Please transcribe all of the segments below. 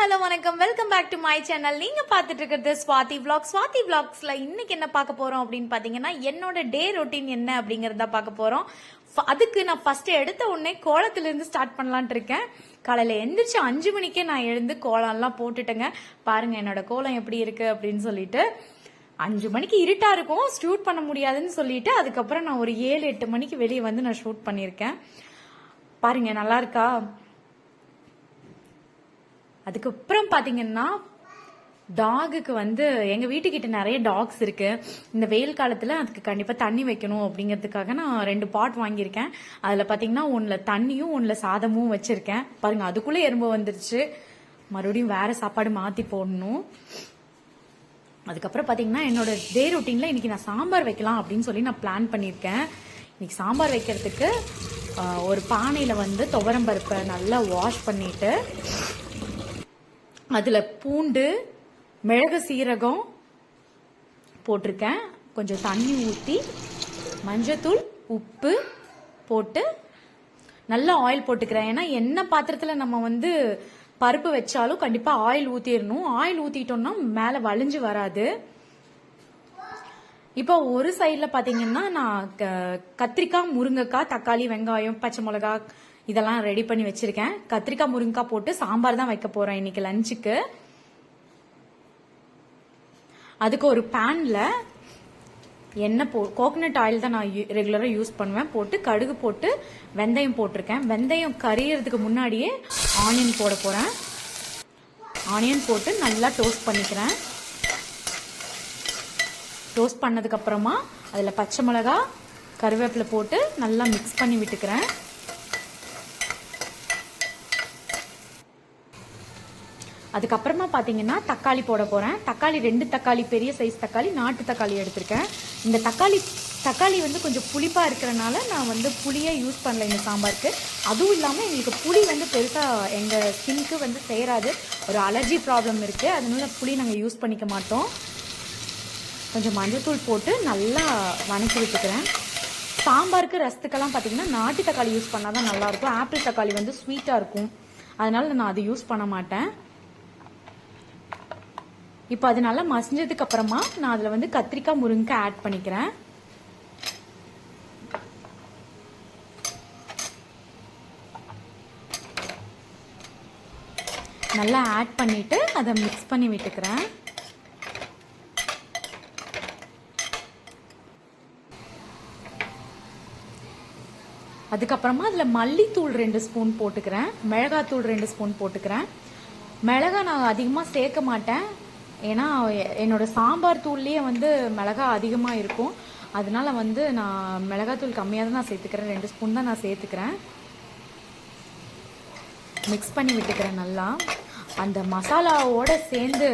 Hello வணக்கம், welcome back to my channel. நீங்க பார்த்துட்டு இருக்கிறது ஸ்வாதி விளாக்ஸ். ஸ்வாதி விளாக்ஸ்ல இன்னைக்கு என்ன பார்க்க போறோம் அப்படின்னு பாத்தீங்கன்னா, என்னோட டே ரொட்டீன் என்ன அப்படிங்கறத பார்க்க போறோம். அதுக்கு நான் ஃபர்ஸ்ட் எடுத்த உடனே கோலத்துல இருந்து ஸ்டார்ட் பண்ணலான் இருக்கேன். காலையில எந்திரிச்சு 5 மணிக்கே நான் எழுந்து கோலம் எல்லாம் போட்டுட்டேங்க. பாருங்க என்னோட கோலம் எப்படி இருக்கு அப்படின்னு சொல்லிட்டு. 5 மணிக்கு இருட்டா இருக்கும், ஷூட் பண்ண முடியாதுன்னு சொல்லிட்டு அதுக்கப்புறம் நான் ஒரு 7-8 மணிக்கு வெளியே வந்து நான் ஷூட் பண்ணியிருக்கேன். பாருங்க நல்லா இருக்கா. அதுக்கப்புறம் பாத்தீங்கன்னா டாகுக்கு வந்து எங்க வீட்டுக்கிட்ட நிறைய டாக்ஸ் இருக்கு. இந்த வெயில் காலத்துல அதுக்கு கண்டிப்பா தண்ணி வைக்கணும் அப்படிங்கிறதுக்காக நான் 2 பாட் வாங்கியிருக்கேன். அதுல பாத்தீங்கன்னா ஒண்ணுல தண்ணியும் ஒண்ணுல சாதமும் வச்சிருக்கேன். பாருங்க அதுக்குள்ள எறும்பு வந்துருச்சு. மறுபடியும் வேற சாப்பாடு மாத்தி போடணும். அதுக்கப்புறம் பாத்தீங்கன்னா என்னோட டே ரொட்டீன்ல இன்னைக்கு நான் சாம்பார் வைக்கலாம் அப்படின்னு சொல்லி நான் பிளான் பண்ணியிருக்கேன். இன்னைக்கு சாம்பார் வைக்கிறதுக்கு ஒரு பானையில வந்து துவரம் பருப்பை நல்லா வாஷ் பண்ணிட்டு அதுல பூண்டு, மிளகு, சீரகம் போட்டிருக்கேன். கொஞ்சம் தண்ணி ஊற்றி மஞ்சத்தூள், உப்பு போட்டு நல்லா ஆயில் போட்டுக்கிறேன். ஏன்னா என்ன பாத்திரத்துல நம்ம வந்து பருப்பு வச்சாலும் கண்டிப்பா ஆயில் ஊத்திடணும். ஆயில் ஊத்திட்டோம்னா மேல வலிஞ்சு வராது. இப்போ ஒரு சைட்ல பாத்தீங்கன்னா நான் கத்திரிக்காய், முருங்கைக்காய், தக்காளி, வெங்காயம், பச்சை மிளகாய் இதெல்லாம் ரெடி பண்ணி வச்சிருக்கேன். கத்திரிக்காய், முருங்கைக்காய் போட்டு சாம்பார் தான் வைக்க போறேன் இன்னைக்கு லஞ்சுக்கு. அதுக்கு ஒரு பேன்ல எண்ணெய் கோகனட் ஆயில் தான் நான் ரெகுலரா யூஸ் பண்ணுவேன். போட்டு கடுகு போட்டு வெந்தயம் போட்டிருக்கேன். வெந்தயம் கரியறதுக்கு முன்னாடியே ஆனியன் போட போறேன். ஆனியன் போட்டு நல்லா டோஸ்ட் பண்ணிக்கிறேன். டோஸ்ட் பண்ணதுக்கு அப்புறமா அதுல பச்சை மிளகாய், கருவேப்பிலை போட்டு நல்லா மிக்ஸ் பண்ணி விட்டுக்கிறேன். அதுக்கப்புறமா பாத்தீங்கன்னா தக்காளி போட போறேன். தக்காளி 2 தக்காளி, பெரிய சைஸ் தக்காளி, நாட்டு தக்காளி எடுத்திருக்கேன். இந்த தக்காளி வந்து கொஞ்சம் புளிப்பா இருக்கிறனால நான் வந்து புளியே யூஸ் பண்ணல இந்த சாம்பாருக்கு. அதுவும் இல்லாம எங்களுக்கு புளி வந்து பெருசா எங்க ஸ்கின்க்கு வந்து சேராது. ஒரு அலர்ஜி ப்ராப்ளம் இருக்கு, அதனால புளி நாங்க யூஸ் பண்ணிக்க மாட்டோம். கொஞ்சம் மஞ்சத்தூள் போட்டு நல்லா வணக்கி விட்டுக்கிறேன். சாம்பாருக்கு, ரசத்துக்கெல்லாம் பாத்தீங்கன்னா நாட்டு தக்காளி யூஸ் பண்ணாதான் நல்லா இருக்கும். ஆப்பிள் தக்காளி வந்து ஸ்வீட்டா இருக்கும், அதனால நான் அதை யூஸ் பண்ண மாட்டேன். இப்போ அது நல்லா மசிஞ்சதுக்கு அப்புறமா நான் அதுல வந்து கத்திரிக்காய், முருங்கைக்காய் ஆட் பண்ணிக்கிறேன். நல்லா ஆட் பண்ணிட்டு அதை மிக்ஸ் பண்ணி விட்டுக்கிறேன். அதுக்கப்புறமா அதுல மல்லித்தூள் 2 ஸ்பூன் போட்டுக்கிறேன். மிளகாத்தூள் 2 ஸ்பூன் போட்டுக்கிறேன். மிளகா நான் அதிகமா சேர்க்க மாட்டேன், ஏன்னா என்னோட சாம்பார் தூள்லயே வந்து மிளகா அதிகமா இருக்கும். அதனால வந்து நான் மிளகாத்தூள் கம்மியாக தான் நான் சேர்த்துக்கிறேன். 2 ஸ்பூன் தான் நான் சேர்த்துக்கிறேன். மிக்ஸ் பண்ணி விட்டுக்கிறேன். நல்லா அந்த மசாலாவோட சேர்ந்து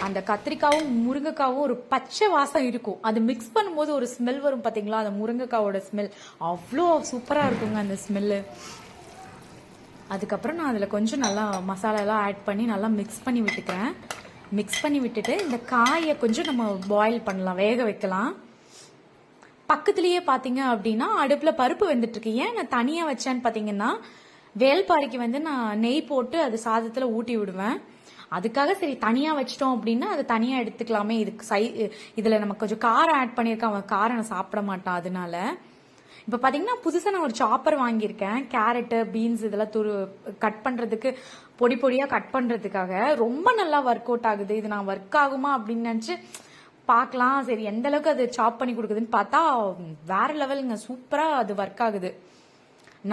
அந்த கத்திரிக்காவும் முருங்கைக்காவும் ஒரு பச்சை வாசம் இருக்கும். அது மிக்ஸ் பண்ணும்போது ஒரு ஸ்மெல் வரும் பாத்தீங்களா, அந்த முருங்கைக்காவோட ஸ்மெல் அவ்வளோ சூப்பரா இருக்குங்க அந்த ஸ்மெல்லு. அதுக்கப்புறம் நான் அதுல கொஞ்சம் நல்லா மசாலாலாம் ஆட் பண்ணி நல்லா மிக்ஸ் பண்ணி விட்டுக்கிறேன். மிக்ஸ் பண்ணி விட்டுட்டு இந்த காயை கொஞ்சம் நம்ம பாயில் பண்ணலாம், வேக வைக்கலாம். பக்கத்துலயே பாத்தீங்க அப்படின்னா அடுப்புல பருப்பு வெந்துட்டு இருக்கு. ஏன் நான் தனியா வச்சேன்னு பாத்தீங்கன்னா, வேல்பாறைக்கு வந்து நான் நெய் போட்டு அது சாதத்துல ஊட்டி விடுவேன். அதுக்காக சரி தனியா வச்சிட்டோம் அப்படின்னா அதை தனியா எடுத்துக்கலாமே. இதுல நம்ம கொஞ்சம் காரம் ஆட் பண்ணியிருக்கேன். அவன் காரம் நான் சாப்பிட மாட்டான். அதனால இப்ப பாத்தீங்கன்னா புதுசா நான் ஒரு சாப்பர் வாங்கியிருக்கேன். கேரட், பீன்ஸ் இதெல்லாம் கட் பண்றதுக்கு, பொடி பொடியா கட் பண்றதுக்காக ரொம்ப நல்லா ஒர்க் அவுட் ஆகுது. இது நான் ஒர்க் ஆகுமா அப்படின்னு நினைச்சு பார்க்கலாம், சரி எந்த அளவுக்கு அது சாப் பண்ணி கொடுக்குதுன்னு பார்த்தா வேற லெவலுங்க, சூப்பரா அது ஒர்க் ஆகுது.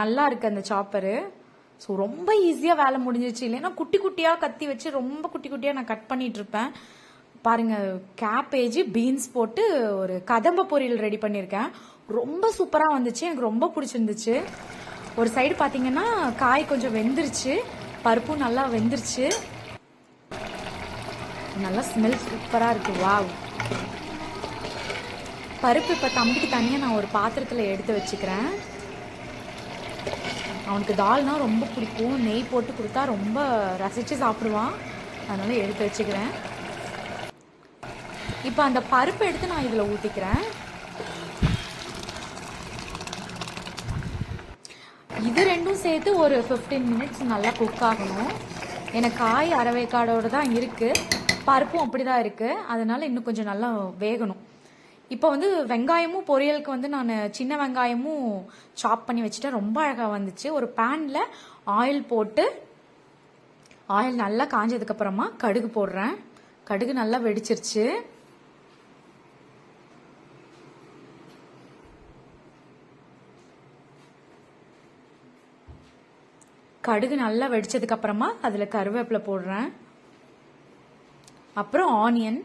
நல்லா இருக்கு அந்த சாப்பரு. ஸோ ரொம்ப ஈஸியா வேலை முடிஞ்சிச்சு. இல்லைன்னா குட்டி குட்டியா கத்தி வச்சு ரொம்ப குட்டி குட்டியா நான் கட் பண்ணிட்டு இருப்பேன். பாருங்க கேபேஜ், பீன்ஸ் போட்டு ஒரு கதம்ப பொரியல் ரெடி பண்ணிருக்கேன். ரொம்ப சூப்பரா வந்துச்சு, எனக்கு ரொம்ப பிடிச்சிருந்துச்சு. ஒரு சைடு பாத்தீங்கன்னா காய் கொஞ்சம் வெந்துருச்சு, பருப்பும் நல்லா வெந்துருச்சு. நல்லா ஸ்மெல் சூப்பரா இருக்கு. வாவ். பருப்பு இப்ப தம்பிக்கு தனியா நான் ஒரு பாத்திரத்துல எடுத்து வச்சுக்கிறேன். அவனுக்கு தால்னா ரொம்ப பிடிக்கும், நெய் போட்டு கொடுத்தா ரொம்ப ரசிச்சு சாப்பிடுவான், அதனால எடுத்து வச்சுக்கிறேன். இப்ப அந்த பருப்பு எடுத்து நான் இதுல ஊத்திக்கிறேன். இது ரெண்டும் சேர்த்து ஒரு 15 மினிட்ஸ் நல்லா குக் ஆகணும். எனக்கு காய் அரைவேக்காடோடு தான் இருக்குது, பருப்பும் அப்படி தான் இருக்குது. அதனால் இன்னும் கொஞ்சம் நல்லா வேகணும். இப்போ வந்து வெங்காயமும் பொரியலுக்கு வந்து நான் சின்ன வெங்காயமும் சாப் பண்ணி வச்சுட்டேன். ரொம்ப அழகாக வந்துச்சு. ஒரு பேனில் ஆயில் போட்டு, ஆயில் நல்லா காஞ்சதுக்கப்புறமா கடுகு போடுறேன். கடுகு நல்லா வெடிச்சிருச்சு. கடுகு நல்லா வெடிச்சதுக்கு அப்புறமா அதில் கருவேப்பிலை போடுறேன். அப்புறம் ஆனியன்.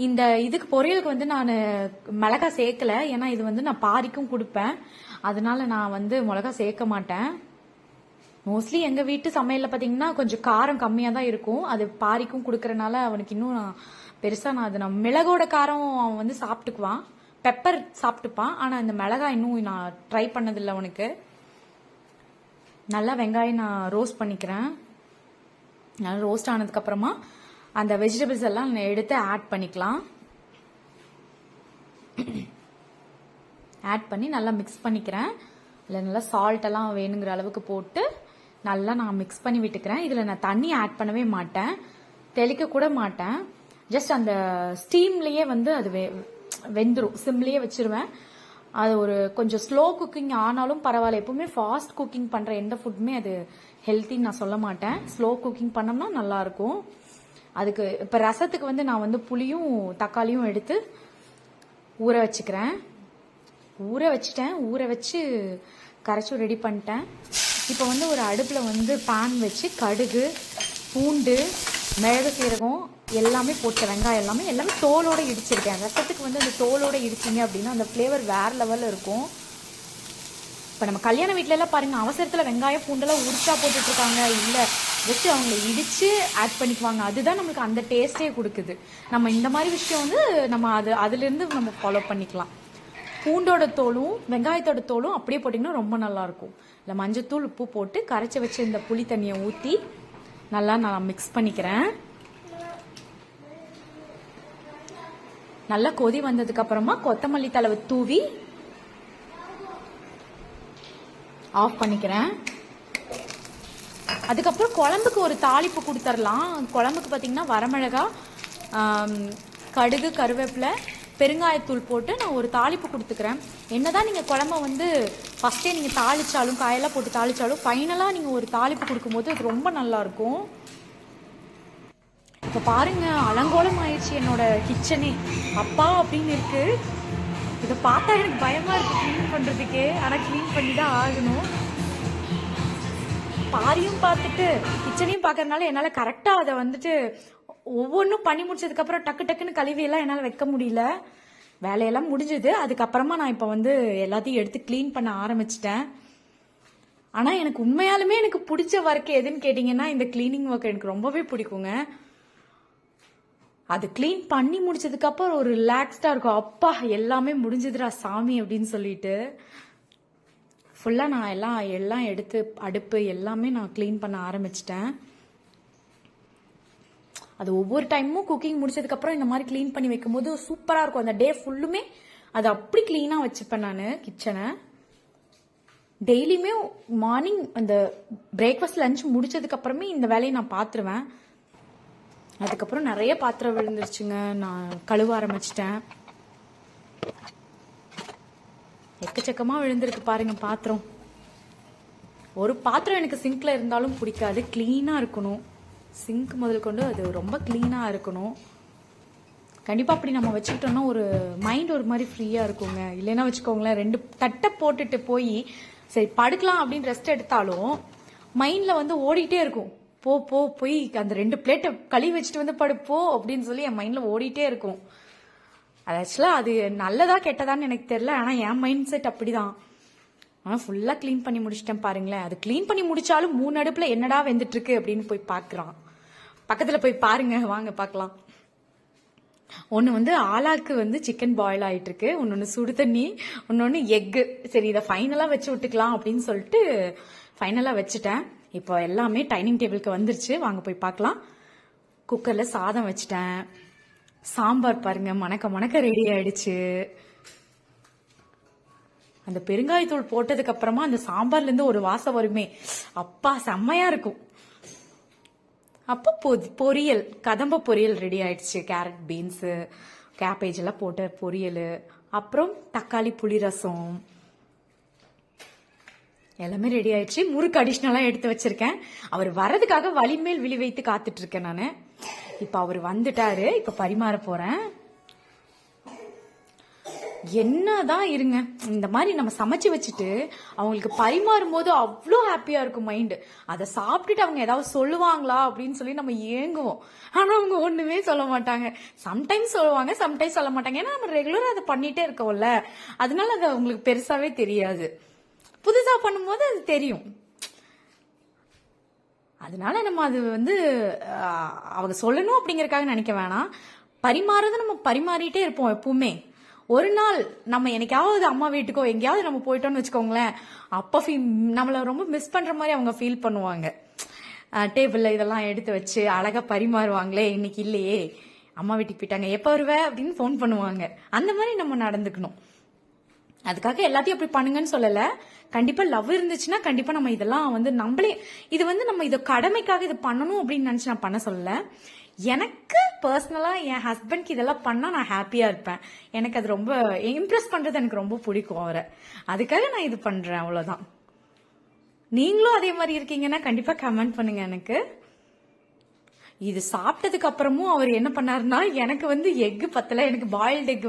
இந்த இதுக்கு பொரியலுக்கு வந்து நான் மிளகாய் சேர்க்கல, ஏன்னா இது வந்து நான் பாரிக்கும் கொடுப்பேன். அதனால நான் வந்து மிளகாய் சேர்க்க மாட்டேன். மோஸ்ட்லி எங்கள் வீட்டு சமையலில் பார்த்தீங்கன்னா கொஞ்சம் காரம் கம்மியாக தான் இருக்கும். அது பாரிக்கும் கொடுக்கறனால அவனுக்கு இன்னும் பெருசாக நான் மிளகோட காரம் அவன் வந்து சாப்பிட்டுக்குவான், பெப்பர் சாப்பிட்டுப்பான். ஆனால் இந்த மிளகாய் இன்னும் நான் ட்ரை பண்ணதில்லை அவனுக்கு. நல்லா வெங்காயம் நான் ரோஸ்ட் பண்ணிக்கிறேன். நல்லா ரோஸ்ட் ஆனதுக்கப்புறமா அந்த வெஜிடபிள்ஸ் எல்லாம் எடுத்து ஆட் பண்ணிக்கலாம். ஆட் பண்ணி நல்லா மிக்ஸ் பண்ணிக்கிறேன். இதில் நல்லா சால்ட் எல்லாம் வேணுங்கிற அளவுக்கு போட்டு நல்லா நான் மிக்ஸ் பண்ணி விட்டுக்கிறேன். இதில் நான் தண்ணி ஆட் பண்ணவே மாட்டேன், தெளிக்க கூட மாட்டேன். ஜஸ்ட் அந்த ஸ்டீம்லேயே வந்து அது வெந்துடும். சிம்லேயே வச்சிருவேன். அது ஒரு கொஞ்சம் ஸ்லோ குக்கிங் ஆனாலும் பரவாயில்ல. எப்பவுமே ஃபாஸ்ட் குக்கிங் பண்ணுற எந்த ஃபுட்டுமே அது ஹெல்த்தின்னு நான் சொல்ல மாட்டேன். ஸ்லோ குக்கிங் பண்ணோம்னா நல்லாயிருக்கும். அதுக்கு இப்போ ரசத்துக்கு வந்து நான் வந்து புளியும் தக்காளியும் எடுத்து ஊற வச்சுக்கிறேன். ஊற வச்சு கரைச்சி ரெடி பண்ணிட்டேன். இப்போ வந்து ஒரு அடுப்பில் வந்து பேன் வச்சு கடுகு, பூண்டு, மிளகு, சீரகம் எல்லாமே போட்ட வெங்காயம் எல்லாமே தோலோடு இடிச்சிருக்கேன். ரசத்துக்கு வந்து அந்த தோலோடு இடிச்சிங்க அப்படின்னா அந்த ஃப்ளேவர் வேறு லெவலில் இருக்கும். இப்போ நம்ம கல்யாண வீட்டிலலாம் பாருங்கள், அவசரத்தில் வெங்காயம் பூண்டெல்லாம் உரிச்சா போட்டுட்ருக்காங்க. இல்லை, ஜஸ்ட் அவங்கள இடித்து ஆட் பண்ணிக்குவாங்க. அதுதான் நம்மளுக்கு அந்த டேஸ்ட்டே கொடுக்குது. நம்ம இந்த மாதிரி விஷயம் வந்து நம்ம அதுலேருந்து நம்ம ஃபாலோ பண்ணிக்கலாம். பூண்டோட தோலும் வெங்காயத்தோட தோலும் அப்படியே போட்டிங்கன்னா ரொம்ப நல்லாயிருக்கும். இல்லை, மஞ்சத்தூள், உப்பு போட்டு கரைச்சி வச்சு இந்த புளி தண்ணியை ஊற்றி நல்லா நான் மிக்ஸ் பண்ணிக்கிறேன். நல்லா கொதி வந்ததுக்கு அப்புறமா கொத்தமல்லி தழை தூவி ஆஃப் பண்ணிக்கிறேன். அதுக்கப்புறம் குழம்புக்கு ஒரு தாளிப்பு கொடுத்துடலாம். குழம்புக்கு பார்த்தீங்கன்னா வரமிளகா, கடுகு, கருவேப்பிலை, பெருங்காயத்தூள் போட்டு நான் ஒரு தாளிப்பு கொடுத்துக்கிறேன். என்னதான் நீங்கள் குழம்ப வந்து ஃபஸ்ட்டே நீங்கள் தாளிச்சாலும், காயெல்லாம் போட்டு தாளிச்சாலும், ஃபைனலாக நீங்கள் ஒரு தாளிப்பு கொடுக்கும்போது அது ரொம்ப நல்லாயிருக்கும். இப்போ பாருங்க, அலங்கோலம் ஆயிடுச்சு என்னோட கிச்சனே. அப்பா அப்படின்னு இருக்கு. இதை பார்த்தா எனக்கு பயமா இருக்கு க்ளீன் பண்றதுக்கே. ஆனால் க்ளீன் பண்ணி தான் ஆகணும். பாரியும் பார்த்துட்டு கிச்சனையும் பார்க்கறதுனால என்னால் கரெக்டாக அதை வந்துட்டு ஒவ்வொன்றும் பண்ணி முடிச்சதுக்கப்புறம் டக்கு டக்குன்னு கழுவியெல்லாம் என்னால் வைக்க முடியல. வேலையெல்லாம் முடிஞ்சுது. அதுக்கப்புறமா நான் இப்போ வந்து எல்லாத்தையும் எடுத்து க்ளீன் பண்ண ஆரம்பிச்சிட்டேன். ஆனால் எனக்கு உண்மையாலுமே எனக்கு பிடிச்ச ஒர்க் எதுன்னு கேட்டிங்கன்னா இந்த க்ளீனிங் ஒர்க் எனக்கு ரொம்பவே பிடிக்குங்க. அது க்ளீன் பண்ணி முடிச்சதுக்கப்புறம் ஒரு ரிலாக்ஸ்டாக இருக்கும். அப்பா எல்லாமே முடிஞ்சதுடா சாமி அப்படின்னு சொல்லிட்டு ஃபுல்லாக நான் எல்லாம் எடுத்து அடுப்பு எல்லாமே நான் க்ளீன் பண்ண ஆரம்பிச்சிட்டேன். அது ஒவ்வொரு டைமும் குக்கிங் முடிச்சதுக்கப்புறம் இந்த மாதிரி க்ளீன் பண்ணி வைக்கும்போது சூப்பராக இருக்கும். அந்த டே ஃபுல்லுமே அது அப்படி க்ளீனாக வச்சுப்பேன் நான் கிச்சனை. டெய்லியுமே மார்னிங் அந்த பிரேக்ஃபாஸ்ட் லஞ்ச் முடிச்சதுக்கப்புறமே இந்த வேலையை நான் பார்த்துருவேன். அதுக்கப்புறம் நிறைய பாத்திரம் விழுந்துருச்சுங்க. நான் கழுவ ஆரம்பிச்சிட்டேன். எக்கச்சக்கமாக விழுந்திருக்கு பாருங்க பாத்திரம். ஒரு பாத்திரம் எனக்கு சிங்க்ல இருந்தாலும் பிடிக்காது. க்ளீனாக இருக்கணும். சிங்க் முதல் கொண்டு அது ரொம்ப க்ளீனாக இருக்கணும். கண்டிப்பாக அப்படி நம்ம வச்சுக்கிட்டோம்னா ஒரு மைண்ட் ஒரு மாதிரி ஃப்ரீயாக இருக்குங்க. இல்லைன்னா வச்சுக்கோங்களேன், 2 தட்டை போட்டுட்டு போய் சரி படுக்கலாம் அப்படின்னு ரெஸ்ட் எடுத்தாலும் மைண்டில் வந்து ஓடிட்டே இருக்கும். போய் அந்த 2 பிளேட்டை கழுவி வச்சுட்டு வந்து படுப்போ அப்படின்னு சொல்லி என் மைண்டில் ஓடிட்டே இருக்கும். அது ஆக்சுவலாக அது நல்லதா கெட்டதான்னு எனக்கு தெரியல. ஆனால் என் மைண்ட் செட் அப்படிதான். ஆனால் ஃபுல்லாக க்ளீன் பண்ணி முடிச்சிட்டேன் பாருங்களேன். அது க்ளீன் பண்ணி முடிச்சாலும் 3 அடுப்பில் என்னடா வெந்துட்டு இருக்கு அப்படின்னு போய் பார்க்குறான். பக்கத்தில் போய் பாருங்க, வாங்க பார்க்கலாம். ஒன்று வந்து ஆலாக்கு வந்து சிக்கன் பாயில் ஆகிட்டு இருக்கு, ஒன்று சுடு தண்ணி, ஒன்று எக்கு. சரி, இதை ஃபைனலாக வச்சு விட்டுக்கலாம் அப்படின்னு சொல்லிட்டு ஃபைனலாக வச்சுட்டேன். இப்போ எல்லாமே டைனிங் டேபிளுக்கு வந்துருச்சு. வாங்க போய் பார்க்கலாம். குக்கரில் சாதம் வச்சுட்டேன். சாம்பார் பாருங்க மணக்க ரெடி ஆயிடுச்சு. அந்த பெருங்காயத்தூள் போட்டதுக்கு அப்புறமா அந்த சாம்பார்லேருந்து ஒரு வாசம் வருமே, அப்பா செம்மையா இருக்கும். அப்போ பொரியல், கதம்ப பொரியல் ரெடி ஆயிடுச்சு. கேரட், பீன்ஸு, கேபேஜ் எல்லாம் போட்ட பொரியல், அப்புறம் தக்காளி புளி ரசம் எல்லாமே ரெடி ஆயிடுச்சு. முறுக்கு அடிஷ்னலாக எடுத்து வச்சிருக்கேன். அவர் வரதுக்காக வலிமேல் விழி வைத்து காத்துட்டு இருக்கேன் நான். இப்போ அவர் வந்துட்டாரு. இப்போ பரிமாற போறேன். என்னதான் இருங்க, இந்த மாதிரி நம்ம சமைச்சு வச்சுட்டு அவங்களுக்கு பரிமாறும் போது அவ்வளோ ஹாப்பியா இருக்கும் மைண்டு. அதை சாப்பிட்டுட்டு அவங்க ஏதாவது சொல்லுவாங்களா அப்படின்னு சொல்லி நம்ம ஏங்குவோம். ஆனா அவங்க ஒண்ணுமே சொல்ல மாட்டாங்க. சம்டைம்ஸ் சொல்லுவாங்க, சம்டைம்ஸ் சொல்ல மாட்டாங்க. ஏன்னா நம்ம ரெகுலரா அதை பண்ணிட்டே இருக்கோம்ல, அதனால அது அவங்களுக்கு பெருசாவே தெரியாது. புதுசா பண்ணும்போது அது தெரியும். அதனால நம்ம அது வந்து அவங்க சொல்லணும் அப்படிங்கறதுக்காக நினைக்க வேணாம். பரிமாறதை நம்ம பரிமாறிட்டே இருப்போம் எப்பவுமே. ஒரு நாள் நம்ம என்னைக்காவது அம்மா வீட்டுக்கோ எங்கேயாவது நம்ம போயிட்டோம்னு வச்சுக்கோங்களேன், அப்ப நம்மள ரொம்ப மிஸ் பண்ற மாதிரி அவங்க ஃபீல் பண்ணுவாங்க. டேபிள்ல இதெல்லாம் எடுத்து வச்சு அழகா பரிமாறுவாங்களே, இன்னைக்கு இல்லையே, அம்மா வீட்டுக்கு போயிட்டாங்க, எப்ப வருவ அப்படின்னு ஃபோன் பண்ணுவாங்க. அந்த மாதிரி நம்ம நடந்துக்கணும். அதுக்காக எல்லாத்தையும் அப்படி பண்ணுங்கன்னு சொல்லல. கண்டிப்பா லவ் இருந்துச்சுன்னா கண்டிப்பா நம்ம இதெல்லாம் வந்து நம்மளே இது வந்து நம்ம இதை கடமைக்காக இது பண்ணணும் அப்படின்னு நினைச்சு நான் பண்ண சொல்லல. எனக்கு பர்சனலா என் ஹஸ்பண்ட்க்கு இதெல்லாம் பண்ணா நான் ஹாப்பியா இருப்பேன். எனக்கு அது ரொம்ப இம்ப்ரெஸ் பண்றது எனக்கு ரொம்ப பிடிக்கும் அவரை. அதுக்காக நான் இது பண்றேன், அவ்வளவுதான். நீங்களும் அதே மாதிரி இருக்கீங்கன்னா கண்டிப்பா கமெண்ட் பண்ணுங்க எனக்கு. இது சாப்பிட்டதுக்கு அப்புறமும் அவர் என்ன பண்ணாருன்னா, எனக்கு வந்து எக்கு பத்தல, எனக்கு பாயில்டு எக்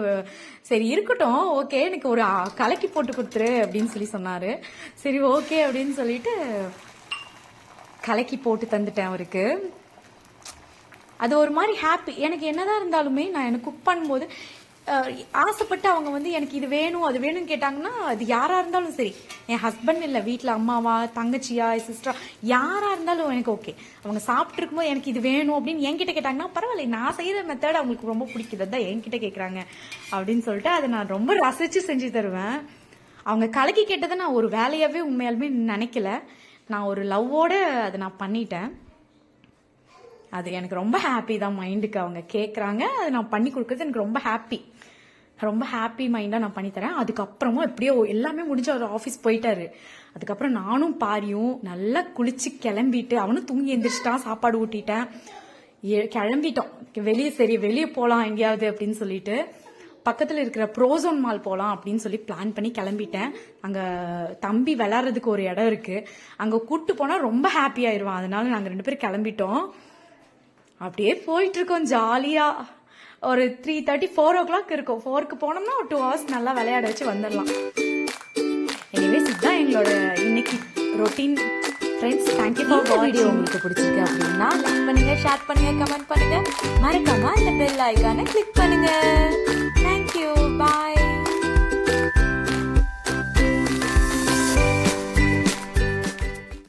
சரி இருக்கட்டும், ஓகே, எனக்கு ஒரு கலக்கி போட்டு கொடுத்துரு அப்படின்னு சொல்லி சொன்னாரு. சரி ஓகே அப்படின்னு சொல்லிட்டு கலக்கி போட்டு தந்துட்டேன் அவருக்கு. அது ஒரு மாதிரி ஹாப்பி. எனக்கு என்னதான் இருந்தாலுமே நான் எனக்கு குக் பண்ணும்போது ஆசைப்பட்டு அவங்க வந்து எனக்கு இது வேணும் அது வேணும்னு கேட்டாங்கன்னா, அது யாரா இருந்தாலும் சரி, என் ஹஸ்பண்ட் இல்லை, வீட்டில் அம்மாவா, தங்கச்சியா, சிஸ்டரா, யாரா இருந்தாலும் எனக்கு ஓகே. அவங்க சாப்பிட்டு இருக்கும்போது எனக்கு இது வேணும் அப்படின்னு என்கிட்ட கேட்டாங்கன்னா பரவாயில்ல, நான் செய்யற மெத்தட் அவங்களுக்கு ரொம்ப பிடிக்குது, தான் என்கிட்ட கேட்குறாங்க அப்படின்னு சொல்லிட்டு அதை நான் ரொம்ப ரசிச்சு செஞ்சு தருவேன். அவங்க கலக்கி கேட்டதை நான் ஒரு வேலையாவே உண்மையாலுமே நினைக்கல. நான் ஒரு லவ்வோட அதை நான் பண்ணிட்டேன். அது எனக்கு ரொம்ப ஹாப்பி தான். மைண்டுக்கு அவங்க கேட்குறாங்க, அதை நான் பண்ணி கொடுக்குறது எனக்கு ரொம்ப ஹாப்பி. ரொம்ப ஹாப்பி மைண்டாக நான் பண்ணித்தரேன். அதுக்கப்புறமும் எப்படியோ எல்லாமே முடிஞ்சு அவர் ஆஃபீஸ் போயிட்டாரு. அதுக்கப்புறம் நானும் பாரியும் நல்லா குளிச்சு கிளம்பிட்டு, அவனும் தூங்கி எந்திரிச்சிட்டான், சாப்பாடு ஊட்டிட்டேன், கிளம்பிட்டோம் வெளியே. சரி வெளியே போகலாம் எங்கேயாவது அப்படின்னு சொல்லிட்டு பக்கத்தில் இருக்கிற ப்ரோசோன் மால் போகலாம் அப்படின்னு சொல்லி பிளான் பண்ணி கிளம்பிட்டேன். அங்கே தம்பி விளையாடுறதுக்கு ஒரு இடம் இருக்கு, அங்கே கூப்பிட்டு போனால் ரொம்ப ஹாப்பி ஆயிடுவான். அதனால நாங்கள் 2 பேரும் கிளம்பிட்டோம். அப்படியே போயிட்டு இருக்கோம் ஜாலியா. ஒரு 3:30 4 o'clock இருக்கும். 4க்கு போனோம்னா ஒரு 2 hours நல்லா விளையாட வச்சு வந்துடலாம். எனிவேஸ் இதுதான் எங்களோட இன்னைக்கு ரொட்டீன். ஃப்ரெண்ட்ஸ், தேங்க்யூ ஃபார் வாட்சிங். வீடியோ உங்களுக்கு பிடிச்சிருக்கு அப்படின்னா லைக் பண்ணுங்க, ஷேர் பண்ணுங்க, கமெண்ட் பண்ணுங்க, மறக்காம அந்த பெல் ஐகானை கிளிக் பண்ணுங்க.